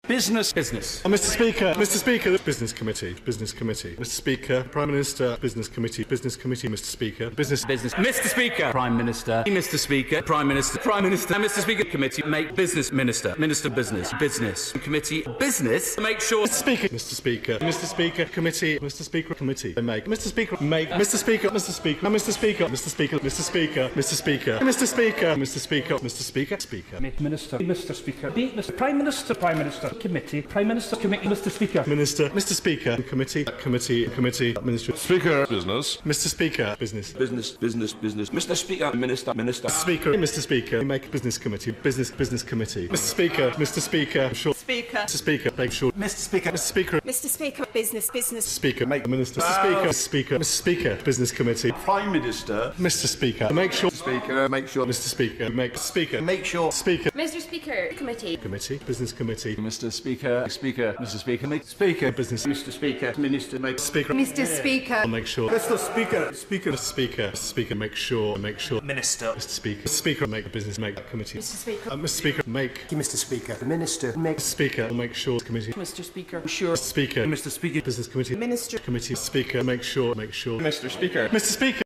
Business. Mr. Speaker, Business Committee, Mr. Speaker, Prime Minister, Business Committee, Mr. Speaker, Business. Mr. Speaker. Prime Minister. Mr. Speaker. Prime Minister. And Mr. Speaker. Committee. Make business. Minister. Business. Committee. Business. Make sure. Mr. Speaker, Committee, Mr. Speaker, Committee. Make. Mr. Speaker, make. Mr. Speaker, Speaker. Make Minister. Mr. Speaker. Be Mr. Prime Minister. Committee. Prime Minister. Committee. Mr. Speaker. Minister, Mr. Speaker, Committee, Minister. Speaker. Business. Mr. Speaker, Business. Mr. Speaker, Minister. Speaker, Mr. Speaker, make Business Committee, Business Committee. Mr. Speaker, sure. Speaker. Mr. Speaker, make sure. Mr. Speaker. Mr. Speaker, business. Speaker, make Minister. Mr. Speaker, Business Committee. Prime Minister. Mr. Speaker, make sure. Speaker, make sure. Mr. Speaker, make Speaker. Make sure. Speaker, Mr. Speaker, committee. Business Committee. Mr. Speaker. Mr. Speaker. Make Speaker. Business. Mr. Speaker. Minister. Make Speaker, Mr. Speaker. make sure. Mr. Speaker. Mr. Speaker, make sure. Minister. Mr. Speaker, make business, make committee. Mr. Speaker. Mr. Speaker, make. Mr. Speaker. The Minister. Make. Speaker, make sure. Committee. Mr. Speaker. Sure. Speaker, Mr. Speaker. Business Committee. Minister. Committee. Speaker, make sure. Mr. Speaker. Mr. Speaker.